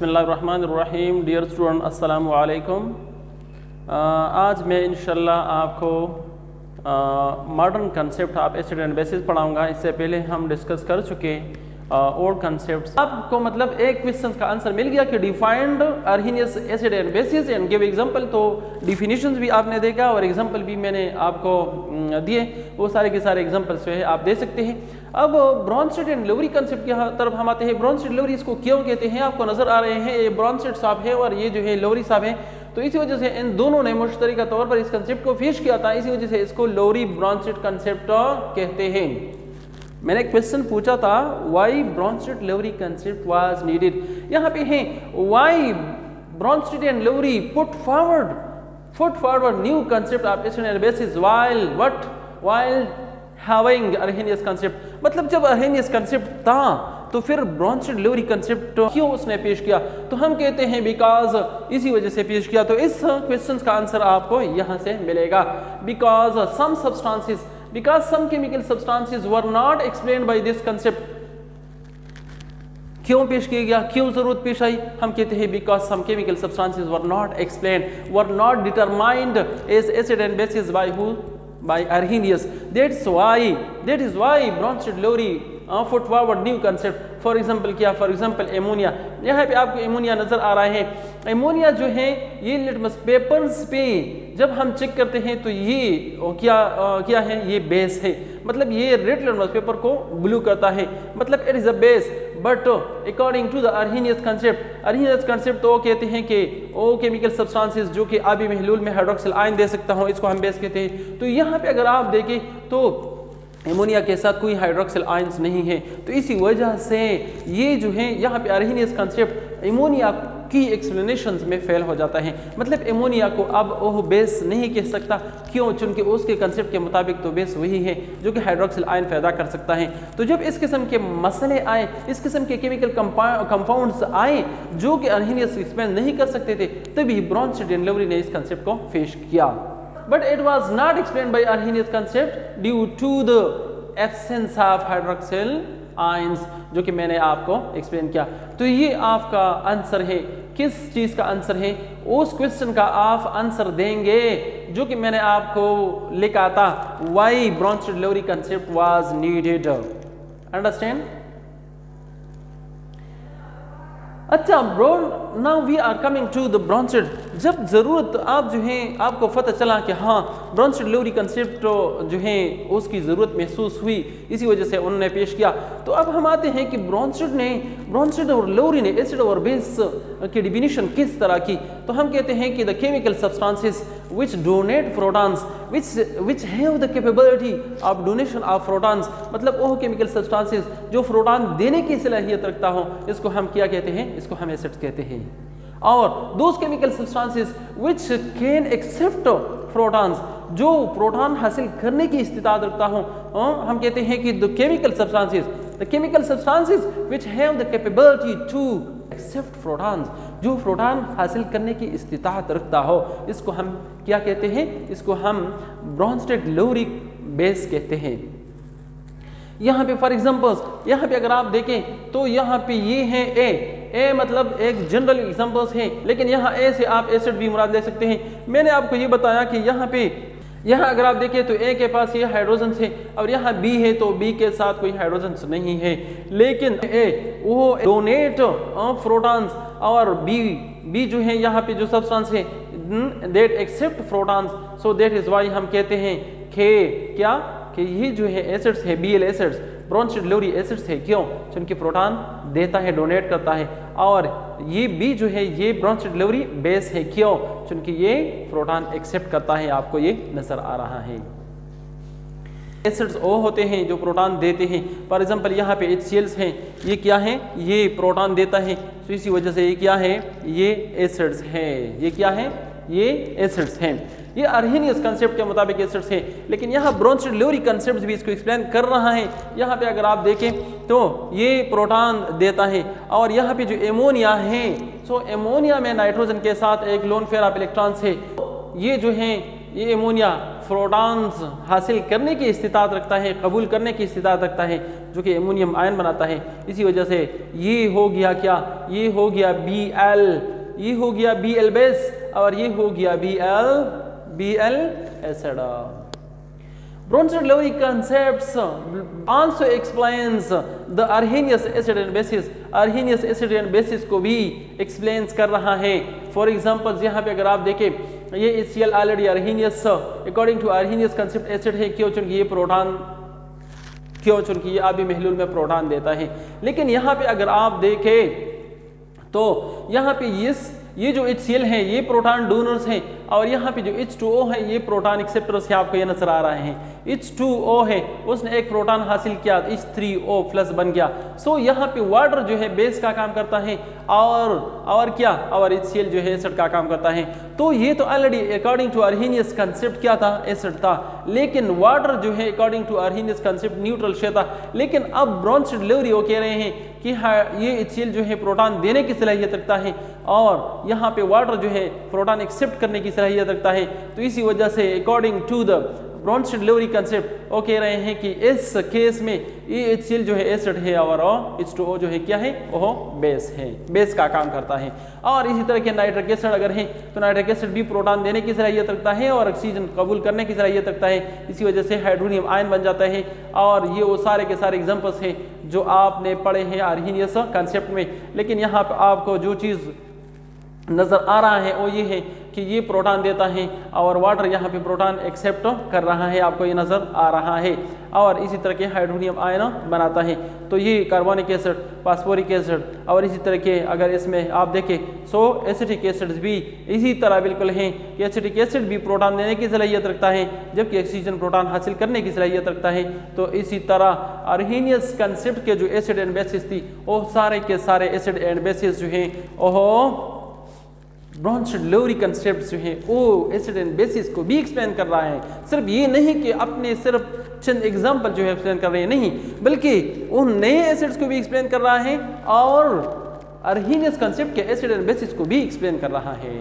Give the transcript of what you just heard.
बिस्मिल्लाहिर्रहमानिर्रहीम। Dear student अस्सलामु अलैकुम। आज मैं इंशाल्लाह आपको modern concept of acid and basis पढ़ाऊंगा। इससे पहले हम डिस्कस कर चुके ओल्ड कंसेप्ट्स। आपको मतलब एक क्वेश्चन का आंसर मिल गया कि defined Arrhenius acid and bases and give example. तो डिफिनीशंस भी आपने देखा और एग्जांपल भी मैंने आपको दिए। वो सारे के सारे एग्जांपल्स जो है आप दे सकते हैं। अब ब्रॉन्स्टेड एंड लोवरी कंसेप्ट की तरफ हम आते हैं। ब्रॉन्स्टेड लोवरी इसको क्यों कहते हैं, आपको नजर आ रहे हैं ये ब्रॉन्स्टेड साहब है और ये जो है लोवरी साहब है। तो इसी वजह से इन दोनों ने मुश्तरका तौर पर इस कंसेप्ट को पेश किया था, इसी वजह से इसको लोवरी ब्रॉन्स्टेड कंसेप्ट कहते हैं। मैंने एक क्वेश्चन पूछा था why Bronsted Lowry concept was needed. यहाँ पे है why Bronsted and Lowry put forward new concept of acid and bases while having Arrhenius concept. मतलब जब अर्हीनियस कंसेप्ट था तो फिर ब्रॉन्स्टेड लोवरी कंसेप्ट क्यों उसने पेश किया, तो हम कहते हैं बिकॉज इसी वजह से पेश किया। तो इस क्वेश्चन का आंसर आपको यहां से मिलेगा। Because some chemical substances were not explained by this concept। क्यों पेश किया गया, क्यों जरूरत पेश आई, हम कहते हैं because some chemical substances were not explained, were not determined as acid and basis by Arrhenius। that is why Bronsted Lowry put forward new concept। For example क्या, फॉर एग्जाम्पल एमोनिया। यहाँ पे आपको एमोनिया नजर आ रहा है। Ammonia जो है ये लिटमस पेपर्स पे जब हम चेक करते हैं तो ये क्या है, ये बेस है। मतलब ये रेड लिटमस पेपर को ब्लू करता है, मतलब it is a base. But according to the Arrhenius concept तो कहते हैं कि ओ केमिकल सब्सटेंसेस जो कि आबी महलूल में हाइड्रोक्सिल आयन दे सकता हूँ, इसको हम बेस कहते हैं। तो यहाँ पे अगर आप देखें तो एमोनिया के साथ कोई हाइड्रोक्सिल आयंस नहीं है। तो इसी वजह से ये जो है यहाँ पे अर्हीनियस कंसेप्ट एमोनिया की एक्सप्लेनेशंस में फेल हो जाता है। मतलब एमोनिया को अब ओह बेस नहीं कह सकता, क्यों, चूंकि उसके कंसेप्ट के मुताबिक तो बेस वही है जो कि हाइड्रोक्सिल आयन पैदा कर सकता है। तो जब इस किस्म के मसले आए, इस किस्म के केमिकल कंपाउंड्स आए जो कि अर्हीनियस एक्सप्लेन नहीं कर सकते थे, तभी ब्रॉन्स्टेड एंड लोवरी ने इस कंसेप्ट को पेश किया। But it was not explained by Arrhenius concept due to the absence of hydroxyl ions, जो कि मैंने आपको एक्सप्लेन किया। तो ये आपका आंसर है। किस चीज का आंसर है, उस क्वेश्चन का आप आंसर देंगे जो कि मैंने आपको लिखा था, why Bronsted Lowry concept was needed। Understand? अच्छा bro, now we are coming to the Bronsted. जब जरूरत आप जो है आपको पता चला कि हाँ ब्रॉन्स्टेड लोवरी कंसेप्ट जो है उसकी ज़रूरत महसूस हुई, इसी वजह से उन्होंने पेश किया। तो अब हम आते हैं कि ब्रॉन्स्टेड और लोवरी ने एसिड और बेस की डिफिनीशन किस तरह की। तो हम कहते हैं कि the chemical substances which donate protons, which have the capability of donation of protons। मतलब वो केमिकल सब्सटेंसेस जो प्रोटॉन देने की सलाहियत रखता हो, इसको हम क्या कहते हैं, इसको हम एसिड्स कहते हैं। और those chemical substances which can accept protons, जो प्रोटॉन हासिल करने की इस्तिताअत रखता हो, हम कहते हैं कि the chemical substances which have the capability to accept protons, जो प्रोटॉन हासिल करने की इस्तिताअत रखता हो, इसको हम क्या कहते हैं, इसको हम ब्रॉन्स्टेड लोवरी बेस कहते हैं। यहाँ पे फॉर एग्जांपल्स, यहाँ पे अगर आप देखें तो यहाँ पे ये है ए मतलब एक जनरल एग्जांपल्स है, लेकिन यहाँ ए से आप एसिड भी मुराद ले सकते हैं। मैंने आपको ये बताया कि यहाँ अगर आप देखें तो ए के पास ये हाइड्रोजन है और यहाँ बी है तो बी के साथ कोई हाइड्रोजन नहीं है, लेकिन ए वो डोनेट प्रोटॉन्स और बी जो है यहाँ पे जो सब्सटेंस है that accept protons. So that is why हम कहते हैं कि ये जो है एसिड्स है Bl एसिड्स ब्रॉन्स्टेड लोवरी एसिड्स है। क्यों, क्योंकि प्रोटॉन देता है, डोनेट करता है। और ये बी जो है ये ब्रॉन्स्टेड लोवरी बेस है। क्यों, क्योंकि ये प्रोटॉन एक्सेप्ट करता है। आपको ये नजर आ रहा है। एसिड्स वो होते हैं जो प्रोटॉन देते हैं। फॉर एग्जांपल यहाँ पे HCl हैं, ये क्या है, ये प्रोटॉन देता है। तो इसी वजह से ये क्या है, ये एसिड्स है। ये क्या है, ये एसिड्स हैं। ये अर्हीनियस कंसेप्ट के मुताबिक एसिड्स है, लेकिन यहाँ ब्रॉन्स्टेड लोवरी कंसेप्ट भी इसको एक्सप्लेन कर रहा है। यहाँ पे अगर आप देखें तो ये प्रोटॉन देता है और यहाँ पे जो एमोनिया है, सो एमोनिया में नाइट्रोजन के साथ एक लोन पेयर ऑफ इलेक्ट्रॉन्स है। ये जो है ये एमोनिया प्रोटॉन्स हासिल करने की इस्तिताअत रखता है, कबूल करने की इस्तिताअत रखता है, जो कि अमोनियम आयन बनाता है। इसी वजह से ये हो गया क्या, ये हो गया Bl, ये हो गया Bl बेस और ये हो गया Bl acid. Bronsted-Lowry concepts also explains the Arrhenius acid and bases, Arrhenius acid and bases को भी explains कर रहा है। For example यहाँ पे अगर आप देखें ये HCl already Arrhenius according to Arrhenius concept acid है, क्यों? चूंकि ये प्रोटॉन, क्यों? चूंकि ये आबी महलूल में प्रोटॉन देता है। लेकिन यहाँ पे अगर आप देखें तो यहाँ पे ये जो HCl है ये प्रोटॉन डोनर्स हैं और यहाँ पे जो H2O है ये प्रोटॉन एक्सेप्टर्स है, आपको ये नजर आ रहे हैं। H2O है उसने एक प्रोटॉन हासिल किया, H3O प्लस बन गया। सो यहाँ पे वाटर जो है बेस का काम करता है और क्या, और HCl जो है एसिड का काम करता है। तो ये तो already according to Arrhenius concept क्या था, एसिड था, लेकिन वाटर जो है according to Arrhenius concept neutral शेयर था। लेकिन अब Bronsted-Lowry वो कह रहे हैं कि हाँ ये HCl जो है प्रोटॉन देने की सलाहियत रखता है और यहाँ पे वाटर जो है प्रोटॉन एक्सेप्ट करने की सलाहियत रखता है। तो इसी वजह से according to the Bronsted-Lowry concept वो कह रहे हैं कि इस केस में ये HCl जो है एसिड है और H2O जो है क्या है, वो बेस है, बेस का काम करता है। और इसी तरह के नाइट्रिक एसिड अगर है तो नाइट्रिक एसिड भी प्रोटॉन देने की सलाहियत रखता है और ऑक्सीजन कबूल करने की सलाहियत रखता है। इसी वजह से हाइड्रोनियम आयन बन जाता है। और ये वो सारे के सारे एग्जाम्पल्स हैं जो आपने पढ़े हैं अर्हीनियस कंसेप्ट में। लेकिन यहाँ पर आपको जो चीज़ नज़र आ रहा है वो ये है कि ये प्रोटॉन देता है और वाटर यहाँ पे प्रोटॉन एक्सेप्ट कर रहा है, आपको ये नज़र आ रहा है। और इसी तरह के हाइड्रोनियम आयन बनाता है। तो ये कार्बोनिक एसिड, फास्फोरिक एसिड और इसी तरह के अगर इसमें आप देखें सो एसिटिक एसिड्स भी इसी तरह बिल्कुल हैं कि एसिटिक एसिड भी प्रोटॉन देने की सलाहियत रखता है जबकि ऑक्सीजन प्रोटॉन हासिल करने की सलाहियत रखता है। तो इसी तरह अर्हीनियस कंसेप्ट के जो एसिड एंड बेसिस थी वो सारे के सारे एसिड एंड बेसिस जो हैं वो Bronsted-Lowry कंसेप्ट जो है वो एसिड एंड बेसिस को भी एक्सप्लेन कर रहा है। सिर्फ ये नहीं कि अपने सिर्फ चंद एग्जाम्पल जो है एक्सप्लेन कर रहे हैं, नहीं, बल्कि उन नए एसिड्स को भी एक्सप्लेन कर रहा है और अर्हीनियस कंसेप्ट के एसिड एंड बेसिस को भी एक्सप्लेन कर रहा है।